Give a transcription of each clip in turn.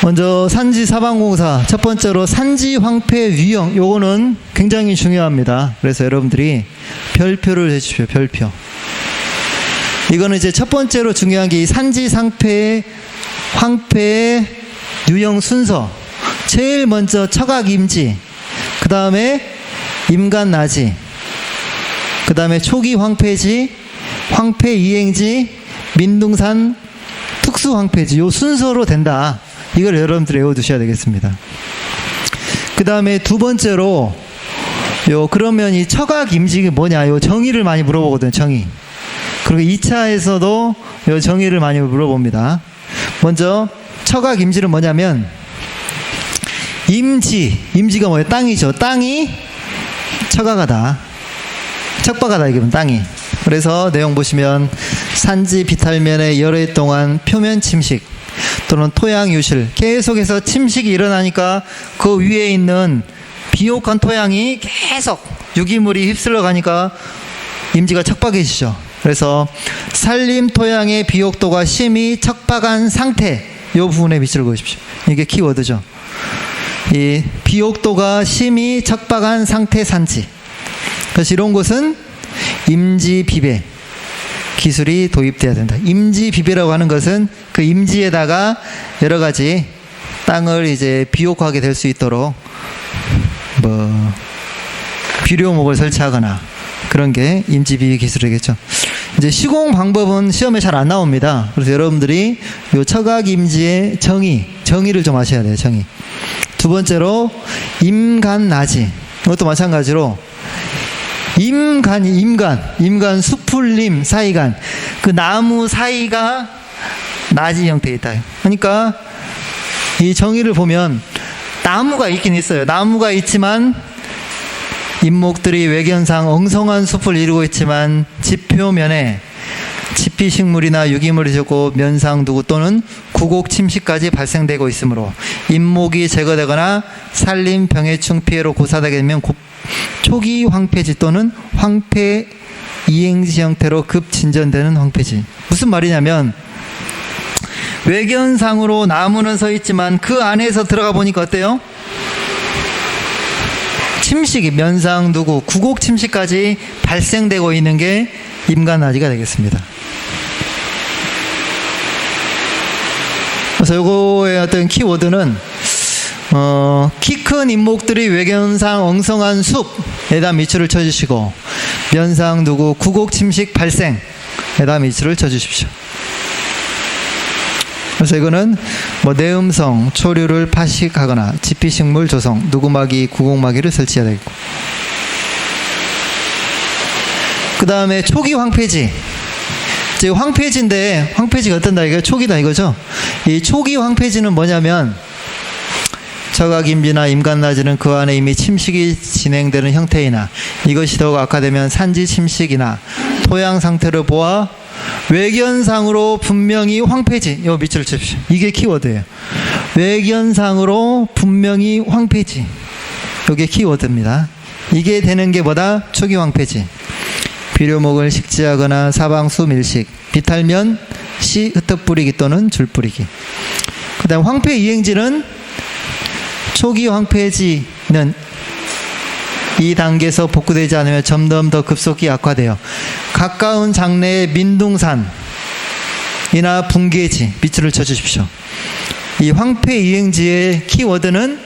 먼저 산지 사방공사 첫 번째로 산지 황폐 유형, 요거는 굉장히 중요합니다. 그래서 여러분들이 별표를 해주십시오. 별표. 이거는 이제 첫 번째로 중요한 게 이 산지 상패 황폐 유형 순서. 제일 먼저 처각 임지, 그 다음에 임간 나지, 그 다음에 초기 황폐지, 황폐 이행지, 민둥산 특수 황폐지, 요 순서로 된다. 이걸 여러분들이 외워두셔야 되겠습니다. 그 다음에 두 번째로 그러면 이 처각 임직이 뭐냐, 요 정의를 많이 물어보거든요. 정의. 그리고 2차에서도 요 정의를 많이 물어봅니다. 먼저 처각 임지는 뭐냐면 임지가 뭐예요? 땅이죠. 땅이 처각하다, 척박하다, 이게 땅이. 그래서 내용 보시면 산지 비탈면에 여러 해 동안 표면 침식 또는 토양 유실, 계속해서 침식이 일어나니까 그 위에 있는 비옥한 토양이 계속 유기물이 휩쓸러 가니까 임지가 척박해지죠. 그래서 산림 토양의 비옥도가 심히 척박한 상태, 이 부분에 밑줄 그으십시오. 이게 키워드죠. 이 비옥도가 심히 척박한 상태 산지. 그래서 이런 곳은 임지비배 기술이 도입돼야 된다. 임지비배라고 하는 것은 그 임지에다가 여러 가지 땅을 이제 비옥하게 될 수 있도록 비료목을 설치하거나 그런 게 임지비배 기술이겠죠. 이제 시공 방법은 시험에 잘 안 나옵니다. 그래서 여러분들이 요 처각 임지의 정의를 좀 아셔야 돼요. 정의. 두 번째로 임간 나지, 이것도 마찬가지로 임간 수풀림 사이간, 그 나무 사이가 나지 형태에 있다. 그러니까 이 정의를 보면 나무가 있긴 있어요. 나무가 있지만 잎목들이 외견상 엉성한 숲을 이루고 있지만 지표면에 지피식물이나 유기물이 적고 면상두구 또는 구곡 침식까지 발생되고 있으므로 잎목이 제거되거나 산림 병해충 피해로 고사되게 되면 초기 황폐지 또는 황폐 이행지 형태로 급 진전되는 황폐지. 무슨 말이냐면 외견상으로 나무는 서 있지만 그 안에서 들어가 보니까 어때요? 침식이 면상두구 구곡 침식까지 발생되고 있는 게 임간나지가 되겠습니다. 그래서 요거의 어떤 키워드는 키 큰 잎목들이 외견상 엉성한 숲에다 밑줄을 쳐주시고 면상두구 구곡 침식 발생에다 밑줄을 쳐주십시오. 그래서 이거는 내음성 초류를 파식하거나 지피식물 조성, 누구막이, 구곡막이를 설치해야 되겠고, 그 다음에 초기 황폐지. 이제 황폐지인데 황폐지가 어떤다, 이거 초기다 이거죠. 이 초기 황폐지는 뭐냐면 처각임지나 임간나지는 그 안에 이미 침식이 진행되는 형태이나 이것이 더욱 악화되면 산지 침식이나 토양 상태를 보아 외견상으로 분명히 황폐지, 요 밑줄을 칩시오. 이게 키워드예요. 외견상으로 분명히 황폐지, 요게 키워드입니다. 이게 되는 게 뭐다? 초기 황폐지. 비료목을 식지하거나 사방수 밀식, 비탈면 씨 흩어 뿌리기 또는 줄 뿌리기. 그 다음 황폐 이행지는 초기 황폐지는 이 단계에서 복구되지 않으면 점점 더 급속히 악화되어 가까운 장래의 민둥산이나 붕괴지, 밑줄을 쳐주십시오. 이 황폐 이행지의 키워드는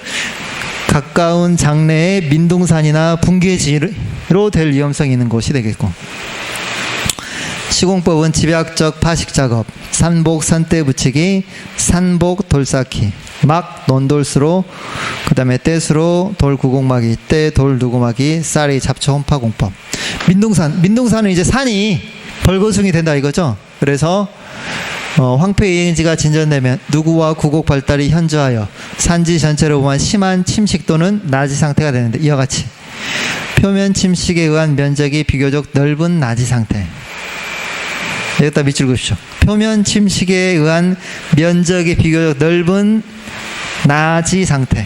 가까운 장래의 민둥산이나 붕괴지로 될 위험성이 있는 곳이 되겠고, 시공법은 집약적 파식작업, 산복 선대 붙이기, 산복 돌 쌓기, 막 논돌수로, 그 다음에 떼수로 돌 구곡막이, 떼 돌 누구막이, 쌀이 잡초 혼파 공법. 민둥산은 이제 산이 벌거숭이 된다 이거죠. 그래서 황폐 이행지가 진전되면 누구와 구곡 발달이 현저하여 산지 전체를 보면 심한 침식 또는 나지 상태가 되는데, 이와 같이 표면 침식에 의한 면적이 비교적 넓은 나지 상태. 여기다 밑줄 그으십시오. 표면 침식에 의한 면적이 비교적 넓은 나지 상태.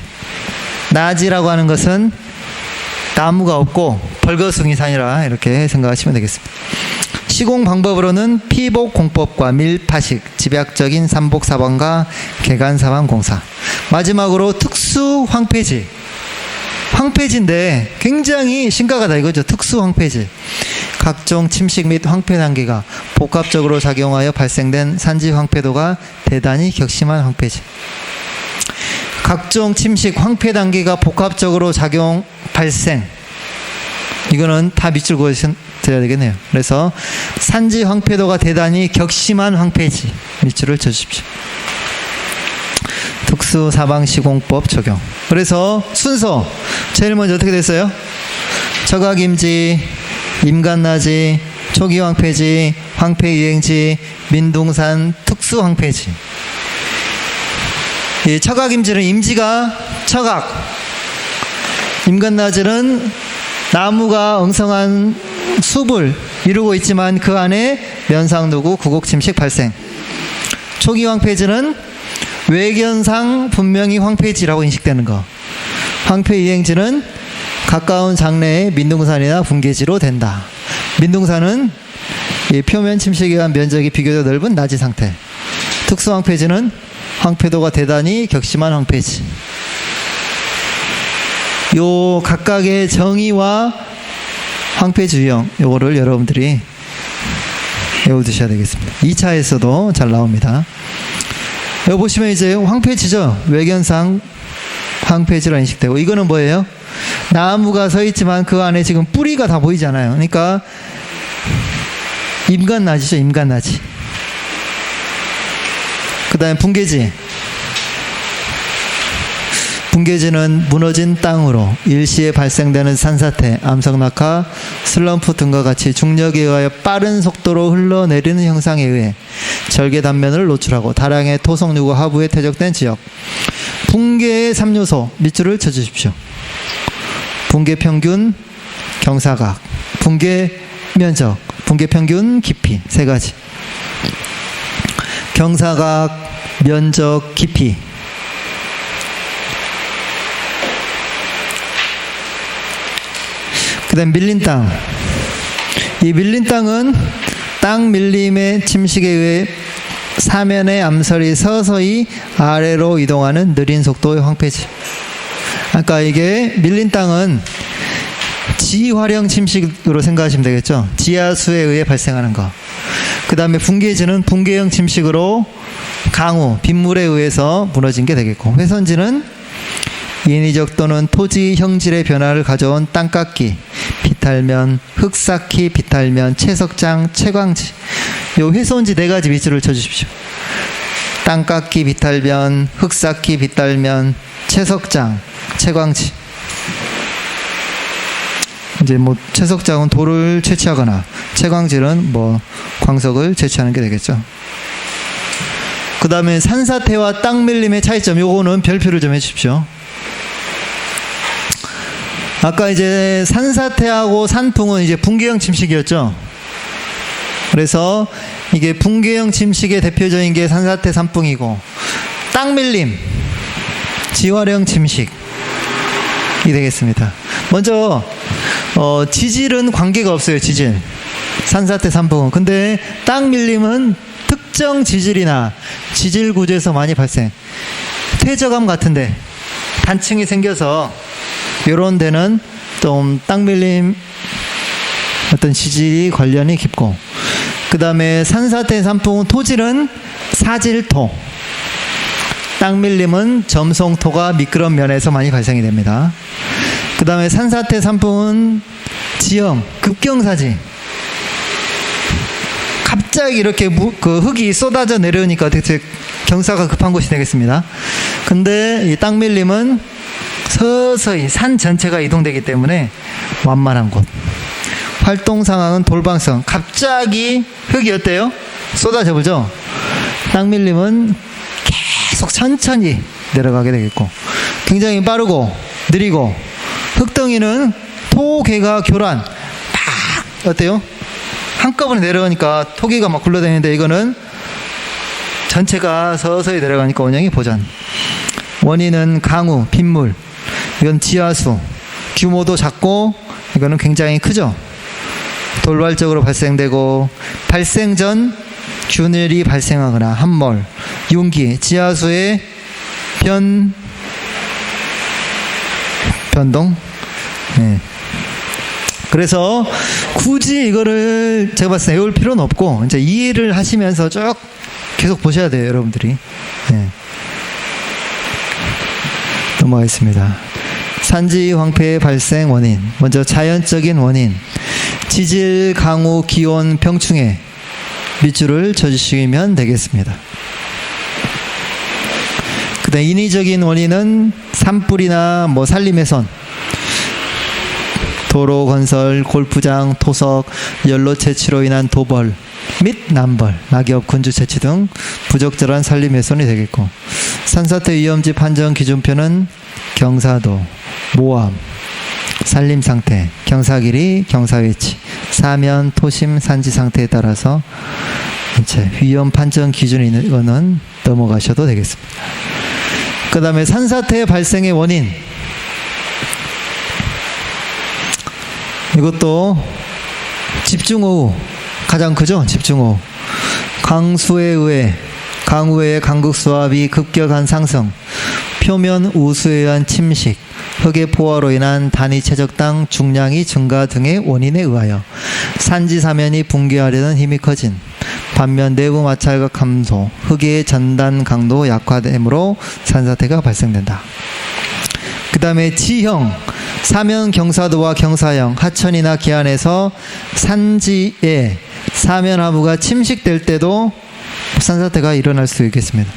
나지라고 하는 것은 나무가 없고 벌거숭이 산이라 이렇게 생각하시면 되겠습니다. 시공 방법으로는 피복 공법과 밀파식, 집약적인 삼복 사방과 개간 사방 공사. 마지막으로 특수 황폐지. 황폐지인데 굉장히 심각하다 이거죠. 특수 황폐지. 각종 침식 및 황폐 단계가 복합적으로 작용하여 발생된 산지 황폐도가 대단히 격심한 황폐지. 각종 침식 황폐 단계가 복합적으로 작용 발생. 이거는 다 밑줄 그어야 되겠네요. 그래서 산지 황폐도가 대단히 격심한 황폐지. 밑줄을 쳐주십시오. 특수 사방시공법 적용. 그래서 순서 제일 먼저 어떻게 됐어요? 처각임지, 임간나지, 초기 황폐지, 황폐유행지, 민둥산 특수 황폐지. 이 처각임지는 임지가 처각, 임간나지는 나무가 엉성한 숲을 이루고 있지만 그 안에 면상누구 구곡침식 발생. 초기 황폐지는 외견상 분명히 황폐지라고 인식되는 거. 황폐이행지는 가까운 장래의 민둥산이나 분계지로 된다. 민둥산은 이 표면 침식에 의한 면적이 비교적 넓은 나지 상태. 특수 황폐지는 황폐도가 대단히 격심한 황폐지. 요 각각의 정의와 황폐지 유형, 요거를 여러분들이 외워두셔야 되겠습니다. 2차에서도 잘 나옵니다. 여기 보시면 이제 황폐지죠. 외견상 황폐지로 인식되고, 이거는 뭐예요? 나무가 서 있지만 그 안에 지금 뿌리가 다 보이잖아요. 그러니까 임간나지죠. 임간나지. 그 다음에 분계지. 분계지는 무너진 땅으로 일시에 발생되는 산사태, 암석낙하, 슬럼프 등과 같이 중력에 의하여 빠른 속도로 흘러내리는 형상에 의해 절개 단면을 노출하고 다량의 토성유구 하부에 퇴적된 지역. 분계의 3요소 밑줄을 쳐주십시오. 분계 평균, 경사각, 분계 면적, 분계 평균 깊이 세 가지. 경사각, 면적, 깊이. 그 다음 밀린 땅. 이 밀린 땅은 땅 밀림의 침식에 의해 사면의 암설이 서서히 아래로 이동하는 느린 속도의 황폐지. 아까 이게 밀린 땅은 지활형 침식으로 생각하시면 되겠죠. 지하수에 의해 발생하는 거. 그 다음에 분계지는 분계형 침식으로 강우, 빗물에 의해서 무너진 게 되겠고, 훼손지는 인위적 또는 토지 형질의 변화를 가져온 땅깎기, 비탈면, 흙쌓기, 비탈면, 채석장, 채광지. 요 훼손지 네 가지 밑줄을 쳐주십시오. 땅깎기, 비탈면, 흙쌓기, 비탈면, 채석장, 채광지. 이제 뭐 채석장은 돌을 채취하거나 채광지는 뭐 광석을 채취하는 게 되겠죠. 그 다음에 산사태와 땅 밀림의 차이점, 요거는 별표를 좀 해주십시오. 아까 이제 산사태하고 산풍은 이제 분계형 침식이었죠. 그래서 이게 분계형 침식의 대표적인 게 산사태, 산풍이고, 땅 밀림, 지활형 침식이 되겠습니다. 먼저 지질은 관계가 없어요. 지질, 산사태, 산풍은. 근데 땅 밀림은 특정 지질이나 지질 구조에서 많이 발생. 퇴적암 같은데 단층이 생겨서 요런 데는 좀 땅 밀림 어떤 지질이 관련이 깊고, 그 다음에 산사태, 산풍은 토질은 사질토, 땅 밀림은 점송토가 미끄러운 면에서 많이 발생이 됩니다. 그 다음에 산사태, 산풍은 지형, 급경사지. 갑자기 이렇게 그 흙이 쏟아져 내려오니까 되게 경사가 급한 곳이 되겠습니다. 근데 이 땅 밀림은 서서히 산 전체가 이동되기 때문에 완만한 곳. 활동 상황은 돌방성. 갑자기 흙이 어때요? 쏟아져 보죠? 땅 밀림은 계속 천천히 내려가게 되겠고, 굉장히 빠르고 느리고, 흙덩이는 토개가 교란 막 어때요? 한꺼번에 내려가니까 토기가 막 굴러다니는데, 이거는 전체가 서서히 내려가니까 원형이 보전. 원인은 강우, 빗물. 이건 지하수. 규모도 작고 이거는 굉장히 크죠. 돌발적으로 발생되고 발생 전 균열이 발생하거나 함몰, 융기, 지하수의 변동. 네. 그래서 굳이 이거를 제가 봤을 때 외울 필요는 없고 이제 이해를 하시면서 쭉 계속 보셔야 돼요, 여러분들이. 네. 넘어가겠습니다. 산지 황폐의 발생 원인. 먼저 자연적인 원인. 지질, 강우, 기온, 병충해. 밑줄을 쳐주시면 되겠습니다. 그 다음 인위적인 원인은 산불이나 산림훼손, 도로 건설, 골프장, 토석, 연료 채취로 인한 도벌 및 난벌, 낙엽, 군주 채취 등 부적절한 산림훼손이 되겠고, 산사태 위험지 판정 기준표는 경사도, 모암, 산림상태, 경사길이, 경사위치, 사면, 토심, 산지 상태에 따라서 이제 위험 판정 기준이 있는 거는 넘어가셔도 되겠습니다. 그 다음에 산사태 발생의 원인, 이것도 집중호우 가장 크죠. 집중호우, 강수에 의해 강우의 강극수압이 급격한 상승, 표면 우수에 의한 침식, 흙의 포화로 인한 단위 최적당 중량이 증가 등의 원인에 의하여 산지 사면이 붕괴하려는 힘이 커진, 반면 내부 마찰과 감소, 흙의 전단 강도 약화됨으로 산사태가 발생된다. 그 다음에 지형, 사면 경사도와 경사형, 하천이나 기안에서 산지에 사면 하부가 침식될 때도 산사태가 일어날 수 있겠습니다.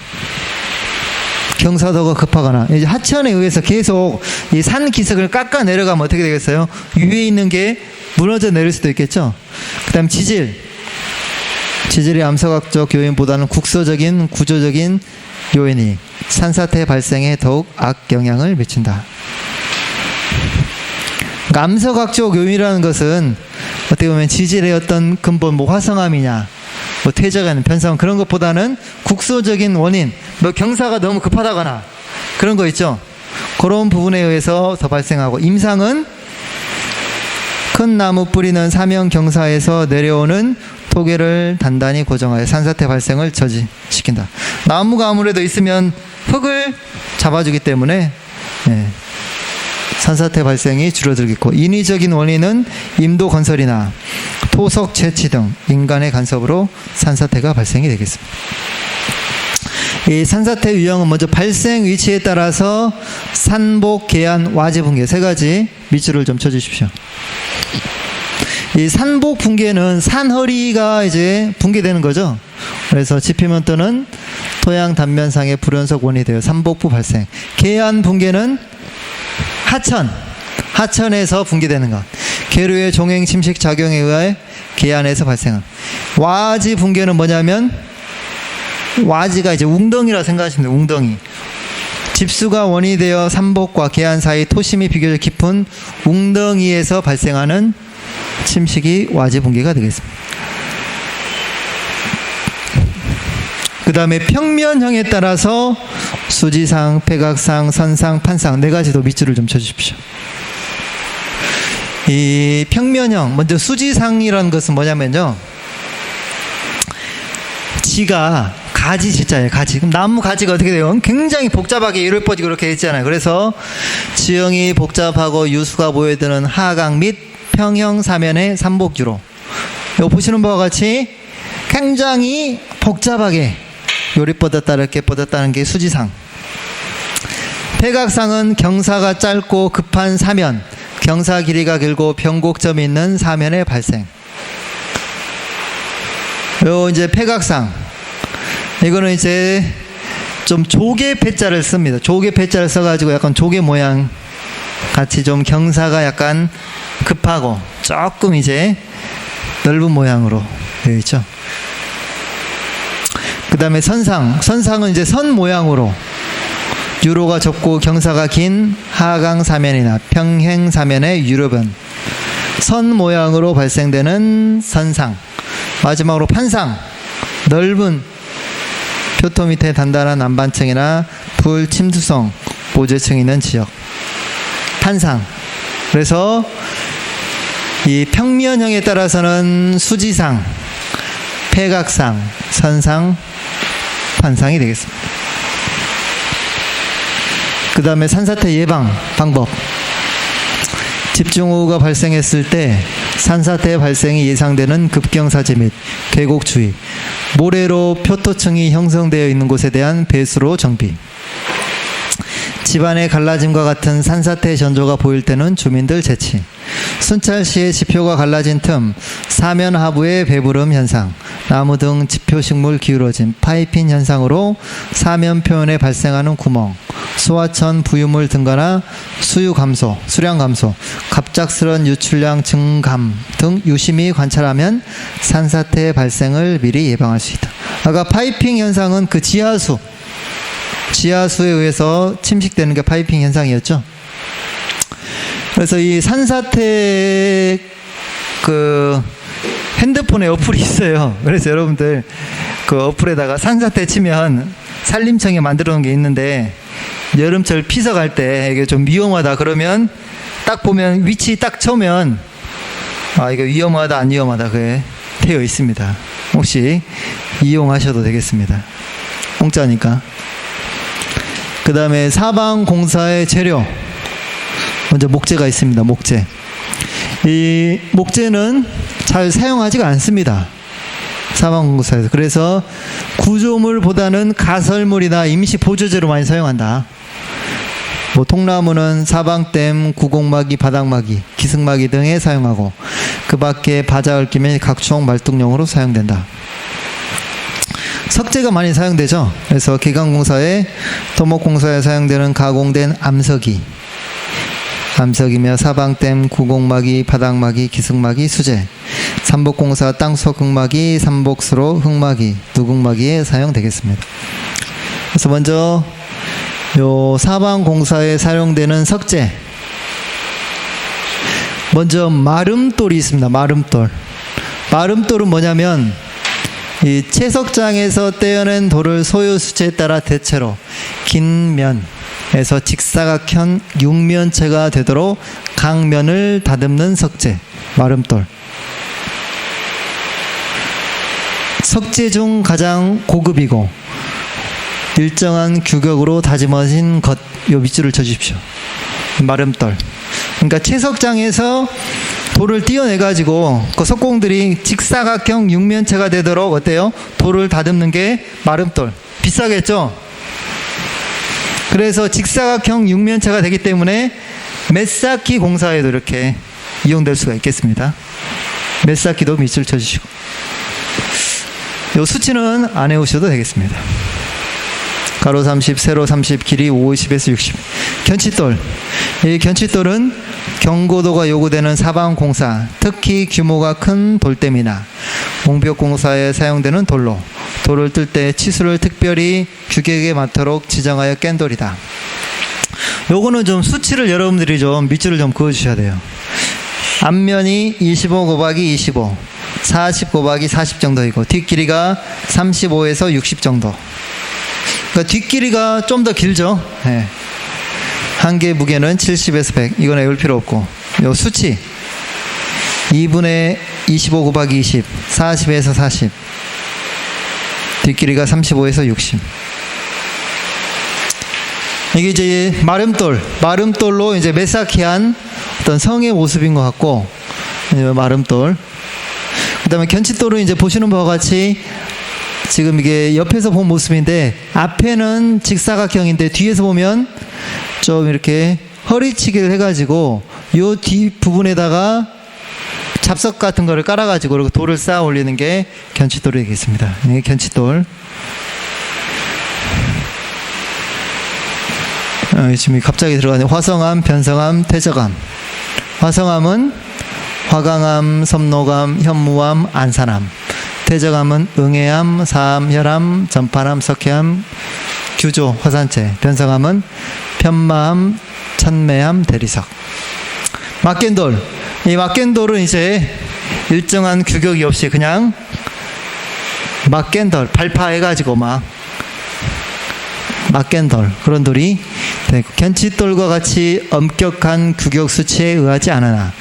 경사도가 급하거나 이제 하천에 의해서 계속 이 산 기슭을 깎아 내려가면 어떻게 되겠어요? 위에 있는 게 무너져 내릴 수도 있겠죠. 그 다음 지질이 암석학적 요인보다는 국소적인 구조적인 요인이 산사태 발생에 더욱 악영향을 미친다. 그러니까 암석학적 요인이라는 것은 어떻게 보면 지질의 어떤 근본, 화성암이냐, 퇴적하는 편성, 그런 것보다는 국소적인 원인, 경사가 너무 급하다거나 그런 거 있죠. 그런 부분에 의해서 더 발생하고, 임상은 큰 나무 뿌리는 사면 경사에서 내려오는 토계를 단단히 고정하여 산사태 발생을 저지시킨다. 나무가 아무래도 있으면 흙을 잡아주기 때문에 산사태 발생이 줄어들겠고, 인위적인 원인은 임도 건설이나 토석 채취 등 인간의 간섭으로 산사태가 발생이 되겠습니다. 이 산사태 유형은 먼저 발생 위치에 따라서 산복, 계안, 와지 붕괴 세 가지 밑줄을 좀 쳐주십시오. 이 산복 붕괴는 산허리가 이제 붕괴되는 거죠. 그래서 지피면 또는 토양 단면상의 불연속 원인이 되어 산복부 발생. 계안 붕괴는 하천에서 붕괴되는 것. 계류의 종행 침식 작용에 의해 계안에서 발생한. 와지 붕괴는 뭐냐면, 와지가 이제 웅덩이라 생각하시면 돼요. 웅덩이. 집수가 원인이 되어 산복과 계안 사이 토심이 비교적 깊은 웅덩이에서 발생하는 침식이 와지 붕괴가 되겠습니다. 그 다음에 평면형에 따라서 수지상, 백악상, 선상, 판상 네 가지도 밑줄을 좀 쳐주십시오. 이 평면형, 먼저 수지상이라는 것은 뭐냐면요, 지가 가지 지자예요. 가지. 그럼 나무 가지가 어떻게 돼요? 굉장히 복잡하게 이를 뻗이고 그렇게 있잖아요. 그래서 지형이 복잡하고 유수가 보여드는 하강 및 평형 사면의 산복유로, 이거 보시는 바와 같이 굉장히 복잡하게 요리 뻗었다 이렇게 뻗었다는 게 수지상. 백악상은 경사가 짧고 급한 사면, 경사 길이가 길고 변곡점이 있는 사면의 발생. 요 이제 백악상, 이거는 이제 좀 조개 패자를 씁니다. 조개 패자를 써가지고 약간 조개 모양 같이 좀 경사가 약간 급하고 조금 이제 넓은 모양으로 되어 있죠. 그 다음에 선상은 이제 선 모양으로 유로가 좁고 경사가 긴 하강 사면이나 평행 사면의 유로변, 선 모양으로 발생되는 선상. 마지막으로 판상, 넓은 표토 밑에 단단한 안반층이나 불침투성 보재층이 있는 지역. 판상. 그래서 이 평면형에 따라서는 수지상, 패각상, 선상, 판상이 되겠습니다. 그 다음에 산사태 예방 방법. 집중호우가 발생했을 때 산사태 발생이 예상되는 급경사지 및 계곡 주의, 모래로 표토층이 형성되어 있는 곳에 대한 배수로 정비, 집안의 갈라짐과 같은 산사태 전조가 보일 때는 주민들 제치, 순찰 시에 지표가 갈라진 틈, 사면 하부의 배부름 현상, 나무 등 지표식물 기울어짐, 파이핀 현상으로 사면 표면에 발생하는 구멍, 소하천 부유물 등거나 수유 감소, 수량 감소, 갑작스런 유출량 증감 등 유심히 관찰하면 산사태 발생을 미리 예방할 수 있다. 아까 파이핑 현상은 그 지하수에 의해서 침식되는 게 파이핑 현상이었죠. 그래서 이 산사태 그 핸드폰에 어플이 있어요. 그래서 여러분들 그 어플에다가 산사태 치면 산림청에 만들어 놓은 게 있는데, 여름철 피서 갈 때 이게 좀 위험하다 그러면 딱 보면 위치 딱 쳐면 아 이거 위험하다 안 위험하다 그게 되어 있습니다. 혹시 이용하셔도 되겠습니다. 공짜니까. 그 다음에 사방공사의 재료, 먼저 목재가 있습니다. 목재. 이 목재는 잘 사용하지가 않습니다. 사방공사에서. 그래서 구조물보다는 가설물이나 임시 보조재로 많이 사용한다. 뭐 통나무는 사방댐, 구곡마기, 바닥마기, 기승마기 등에 사용하고, 그 밖에 바자 얽기면 각종 말뚝용으로 사용된다. 석재가 많이 사용되죠. 그래서 기간공사에, 토목공사에 사용되는 가공된 암석이며 사방댐, 구곡마기, 바닥마기, 기승마기, 수재, 삼복공사 땅속 흙마기, 삼복수로 흙마기, 누궁마기에 사용되겠습니다. 그래서 먼저 요 사방공사에 사용되는 석재, 먼저 마름돌이 있습니다. 마름돌은 뭐냐면 이 채석장에서 떼어낸 돌을 소요 수치에 따라 대체로 긴 면에서 직사각형 육면체가 되도록 강면을 다듬는 석재, 마름돌. 석재 중 가장 고급이고 일정한 규격으로 다짐하신 것, 요 밑줄을 쳐주십시오. 마름돌. 그러니까 채석장에서 돌을 띄어내가지고 그 석공들이 직사각형 육면체가 되도록 어때요? 돌을 다듬는 게 마름돌. 비싸겠죠? 그래서 직사각형 육면체가 되기 때문에 메사키 공사에도 이렇게 이용될 수가 있겠습니다. 메사키도 밑줄 쳐주시고, 요 수치는 안 해오셔도 되겠습니다. 가로 30, 세로 30, 길이 50에서 60. 견칫돌. 이 견칫돌은 경고도가 요구되는 사방공사, 특히 규모가 큰 돌댐이나 옹벽공사에 사용되는 돌로 돌을 뜰 때 치수를 특별히 규격에 맞도록 지정하여 깬 돌이다. 요거는 좀 수치를 여러분들이 좀 밑줄을 좀 그어주셔야 돼요. 앞면이 25 곱하기 25, 40 곱하기 40 정도이고, 뒷길이가 35에서 60 정도. 그러니까 뒷길이가 좀 더 길죠. 네. 한 개 무게는 70에서 100. 이건 외울 필요 없고, 요 수치 2분의 25 곱하기 20, 40에서 40. 뒷길이가 35에서 60. 이게 이제 마름돌로 이제 메사키한 어떤 성의 모습인 것 같고, 마름돌. 그 다음에 견칫돌은 이제 보시는 바와 같이 지금 이게 옆에서 본 모습인데, 앞에는 직사각형인데 뒤에서 보면 좀 이렇게 허리치기를 해가지고 요 뒷부분에다가 잡석 같은 거를 깔아가지고 그리고 돌을 쌓아 올리는 게 견칫돌이 되겠습니다. 이게 견칫돌. 지금 갑자기 들어가네. 화성암, 변성암, 퇴적암. 화성암은 화강암, 섬노암, 현무암, 안산암. 퇴적암은 응애암, 사암, 혈암, 전파암, 석회암, 규조, 화산체. 변성암은 편마암, 천매암, 대리석. 막겐돌. 이 막겐돌은 이제 일정한 규격이 없이 그냥 막겐돌, 발파해가지고 막 막겐돌, 그런 돌이 되고, 견칫돌과 같이 엄격한 규격 수치에 의하지 않으나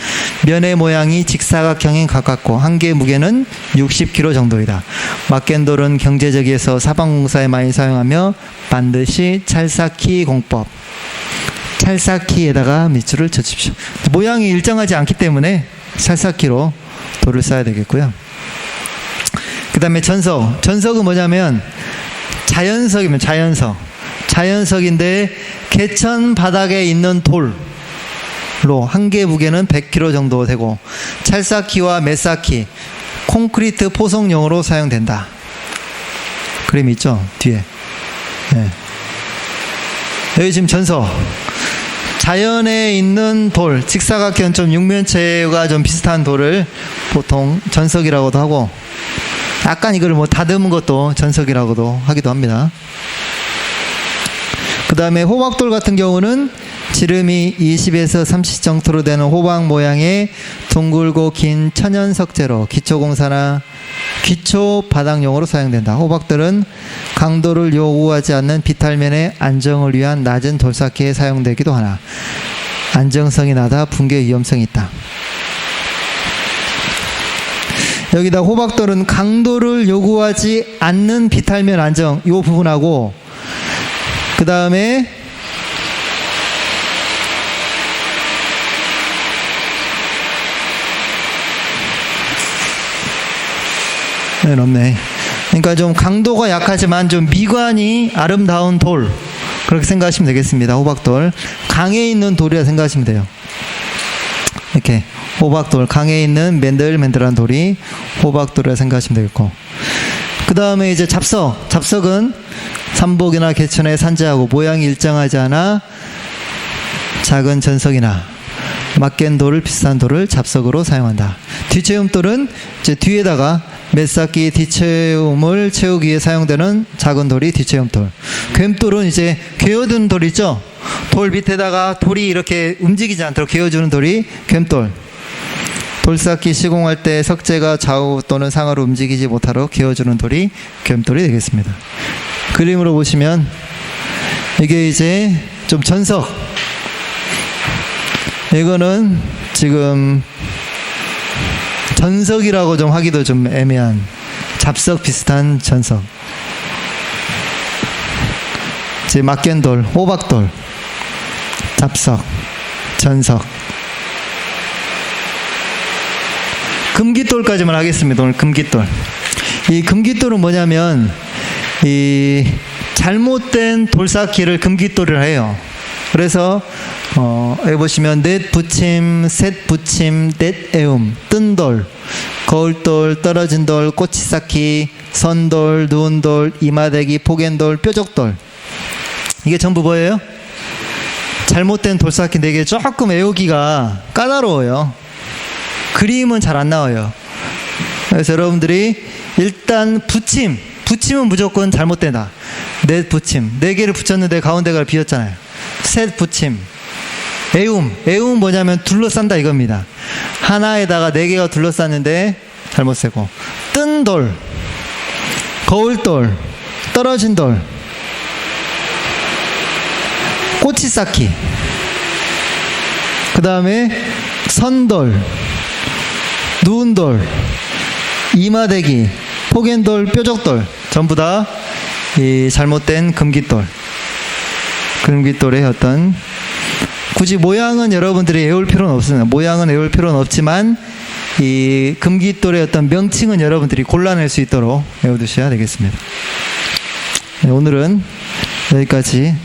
면의 모양이 직사각형에 가깝고 한개 무게는 60kg 정도이다. 막겐돌은 경제적이어서 사방공사에 많이 사용하며 반드시 찰싹키 공법. 찰싹키에다가 밑줄을 쳐주십시오. 모양이 일정하지 않기 때문에 찰싹키로 돌을 쏴야 되겠고요. 그 다음에 전석. 전석은 뭐냐면 자연석이면 자연석. 자연석인데 개천 바닥에 있는 돌로 한개 무게는 100kg 정도 되고 찰싹키와 메싹키, 콘크리트 포석용으로 사용된다. 그림 있죠? 뒤에. 네. 여기 지금 전석. 자연에 있는 돌, 직사각형 좀 육면체가 좀 비슷한 돌을 보통 전석이라고도 하고 약간 이걸 뭐 다듬은 것도 전석이라고도 하기도 합니다. 그 다음에 호박돌 같은 경우는 지름이 20에서 30 정도로 되는 호박 모양의 둥글고 긴 천연석재로 기초공사나 기초 바닥용으로 사용된다. 호박돌은 강도를 요구하지 않는 비탈면의 안정을 위한 낮은 돌쌓기에 사용되기도 하나 안정성이 낮아 붕괴 위험성이 있다. 여기다 호박돌은 강도를 요구하지 않는 비탈면 안정 이 부분하고 그 다음에 네, 없네. 그러니까 좀 강도가 약하지만 좀 미관이 아름다운 돌 그렇게 생각하시면 되겠습니다. 호박돌 강에 있는 돌이라 생각하시면 돼요. 이렇게 호박돌 강에 있는 맨들맨들한 돌이 호박돌이라 생각하시면 되겠고 그 다음에 이제 잡석. 잡석은 삼복이나 개천에 산재하고 모양이 일정하지 않아 작은 전석이나 막겐돌을 비슷한 돌을 잡석으로 사용한다. 뒷채움돌은 이제 뒤에다가 메싹기 뒷채움을 채우기 위해 사용되는 작은 돌이 뒷채움돌. 괸돌은 이제 괴어두는 돌 있죠? 돌 밑에다가 돌이 이렇게 움직이지 않도록 괴어주는 돌이 괸돌. 돌쌓기 시공할 때 석재가 좌우 또는 상하로 움직이지 못하도록 괴어주는 돌이 괸돌이 되겠습니다. 그림으로 보시면 이게 이제 좀 전석. 이거는 지금 전석이라고 좀 하기도 좀 애매한 잡석 비슷한 전석. 이제 막겐돌, 호박돌, 잡석, 전석. 금깃돌까지만 하겠습니다. 오늘 금깃돌. 이 금깃돌은 뭐냐면 이 잘못된 돌쌓기를 금깃돌이라 해요. 그래서 여기 보시면 넷 붙임, 셋 붙임, 넷 에움, 뜬 돌, 거울돌, 떨어진 돌, 꼬치 쌓기, 선돌, 누운 돌, 이마대기, 포갠돌, 뾰족돌. 이게 전부 뭐예요? 잘못된 돌쌓기 4개 조금 외우기가 까다로워요. 그림은 잘 안 나와요. 그래서 여러분들이 일단 붙임은 무조건 잘못되다. 넷 붙임, 4개를 붙였는데 가운데가 비었잖아요. 셋 붙임, 애움 뭐냐면 둘러싼다 이겁니다. 하나에다가 4개가 둘러쌌는데 잘못 세고 뜬 돌, 거울돌, 떨어진 돌, 꼬치 쌓기, 그 다음에 선돌, 누운 돌, 이마대기, 포갠돌, 뾰족돌 전부 다 이 잘못된 금깃돌. 금깃돌의 어떤 굳이 모양은 여러분들이 외울 필요는 없습니다. 모양은 외울 필요는 없지만 이 금깃돌의 어떤 명칭은 여러분들이 골라낼 수 있도록 외워두셔야 되겠습니다. 네, 오늘은 여기까지